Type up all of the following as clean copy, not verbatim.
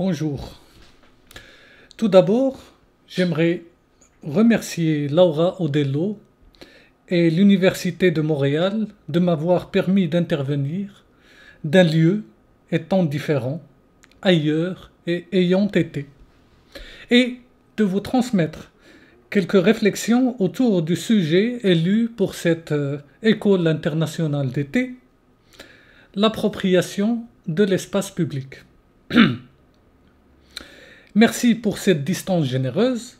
Bonjour. Tout d'abord, j'aimerais remercier Laura Odello et l'Université de Montréal de m'avoir permis d'intervenir d'un lieu étant différent, ailleurs et ayant été, et de vous transmettre quelques réflexions autour du sujet élu pour cette école internationale d'été, l'appropriation de l'espace public. Merci pour cette distance généreuse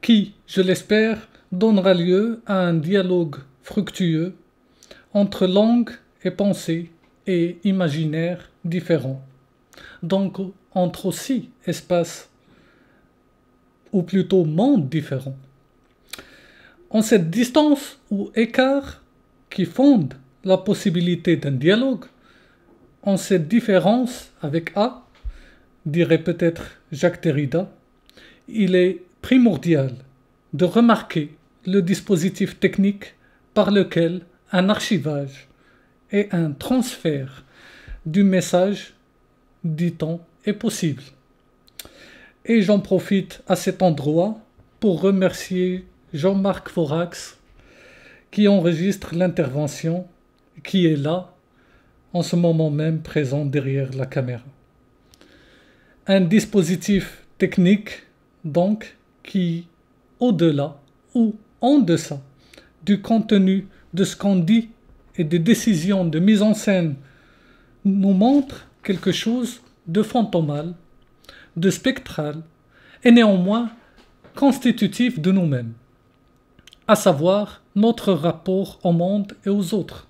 qui, je l'espère, donnera lieu à un dialogue fructueux entre langues et pensées et imaginaires différents, donc entre aussi espaces ou plutôt mondes différents. En cette distance ou écart qui fonde la possibilité d'un dialogue, en cette différence avec A, dirait peut-être Jacques Derrida, il est primordial de remarquer le dispositif technique par lequel un archivage et un transfert du message, dit-on, est possible. Et j'en profite à cet endroit pour remercier Jean-Marc Forax qui enregistre l'intervention, qui est là, en ce moment même présent derrière la caméra. Un dispositif technique, donc, qui, au-delà ou en deçà du contenu de ce qu'on dit et des décisions de mise en scène, nous montre quelque chose de fantomal, de spectral, et néanmoins constitutif de nous-mêmes, à savoir notre rapport au monde et aux autres.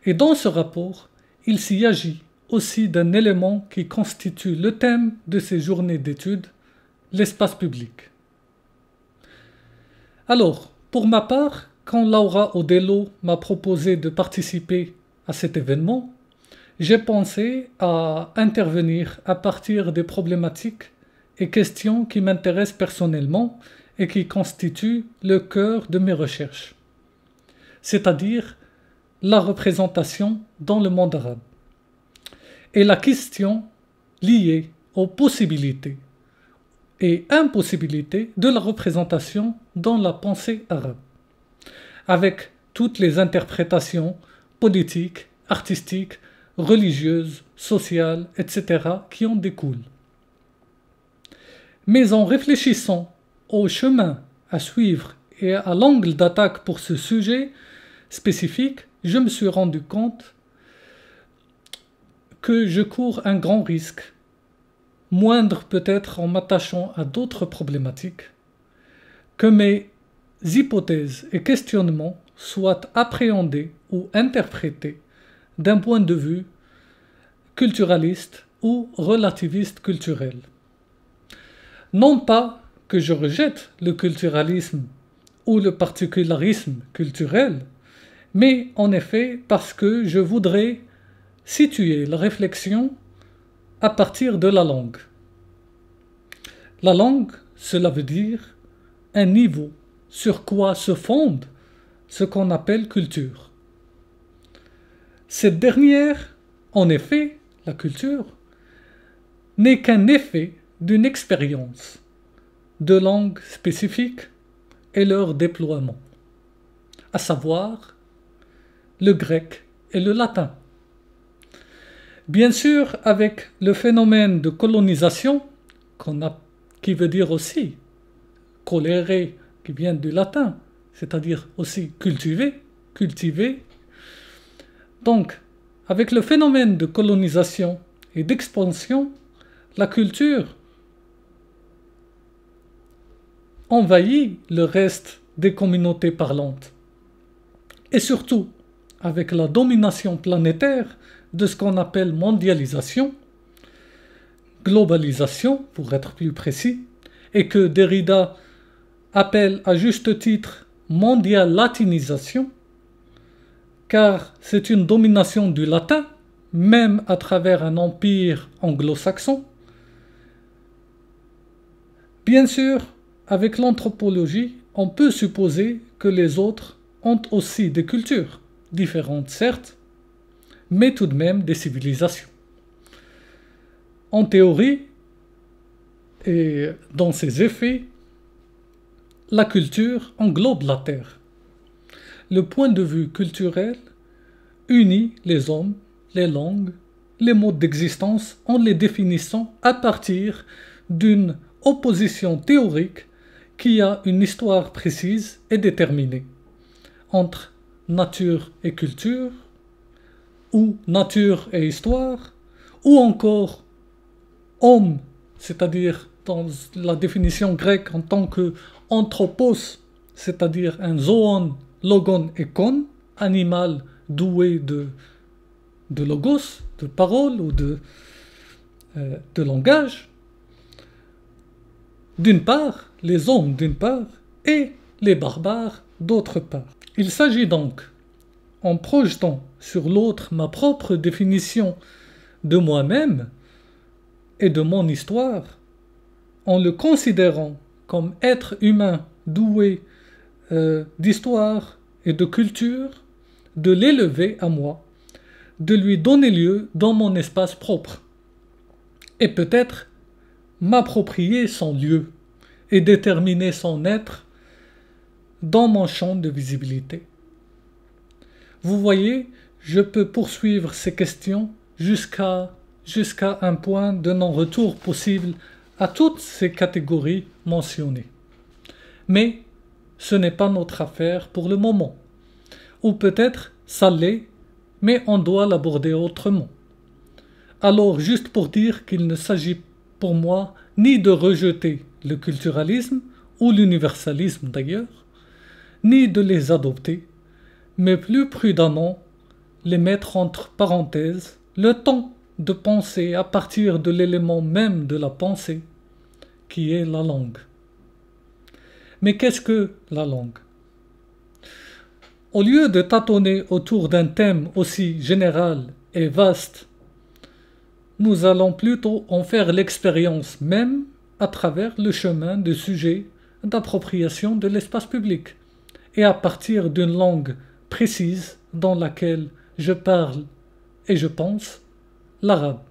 Et dans ce rapport, il s'y agit aussi d'un élément qui constitue le thème de ces journées d'études, l'espace public. Alors, pour ma part, quand Laura Odello m'a proposé de participer à cet événement, j'ai pensé à intervenir à partir des problématiques et questions qui m'intéressent personnellement et qui constituent le cœur de mes recherches, c'est-à-dire la représentation dans le monde arabe et la question liée aux possibilités et impossibilités de la représentation dans la pensée arabe, avec toutes les interprétations politiques, artistiques, religieuses, sociales, etc. qui en découlent. Mais en réfléchissant au chemin à suivre et à l'angle d'attaque pour ce sujet spécifique, je me suis rendu compte que je cours un grand risque, moindre peut-être en m'attachant à d'autres problématiques, que mes hypothèses et questionnements soient appréhendés ou interprétés d'un point de vue culturaliste ou relativiste culturel. Non pas que je rejette le culturalisme ou le particularisme culturel, mais en effet parce que je voudrais situer la réflexion à partir de la langue. La langue, cela veut dire un niveau sur quoi se fonde ce qu'on appelle culture. Cette dernière, en effet, la culture, n'est qu'un effet d'une expérience de langues spécifiques et leur déploiement, à savoir le grec et le latin. Bien sûr, avec le phénomène de colonisation, qui veut dire aussi colere, qui vient du latin, c'est-à-dire aussi cultiver. Donc, avec le phénomène de colonisation et d'expansion, la culture envahit le reste des communautés parlantes. Et surtout, avec la domination planétaire de ce qu'on appelle mondialisation, globalisation pour être plus précis, et que Derrida appelle à juste titre mondial-latinisation, car c'est une domination du latin, même à travers un empire anglo-saxon. Bien sûr, avec l'anthropologie, on peut supposer que les autres ont aussi des cultures, différentes certes, mais tout de même des civilisations. En théorie et dans ses effets, la culture englobe la Terre. Le point de vue culturel unit les hommes, les langues, les modes d'existence en les définissant à partir d'une opposition théorique qui a une histoire précise et déterminée entre nature et culture, ou nature et histoire, ou encore homme, c'est-à-dire dans la définition grecque en tant que anthropos, c'est-à-dire un zoon, logon et kon, animal doué de logos, de parole ou de langage, d'une part, les hommes d'une part, et les barbares d'autre part. Il s'agit donc, en projetant sur l'autre ma propre définition de moi-même et de mon histoire, en le considérant comme être humain doué d'histoire et de culture, de l'élever à moi, de lui donner lieu dans mon espace propre, et peut-être m'approprier son lieu et déterminer son être dans mon champ de visibilité. Vous voyez, je peux poursuivre ces questions jusqu'à un point de non-retour possible à toutes ces catégories mentionnées. Mais ce n'est pas notre affaire pour le moment. Ou peut-être ça l'est, mais on doit l'aborder autrement. Alors, juste pour dire qu'il ne s'agit pour moi ni de rejeter le culturalisme, ou l'universalisme d'ailleurs, ni de les adopter, mais plus prudemment les mettre entre parenthèses, le temps de penser à partir de l'élément même de la pensée, qui est la langue. Mais qu'est-ce que la langue? Au lieu de tâtonner autour d'un thème aussi général et vaste, nous allons plutôt en faire l'expérience même à travers le chemin de sujets d'appropriation de l'espace public, et à partir d'une langue précise dans laquelle je parle et je pense l'arabe.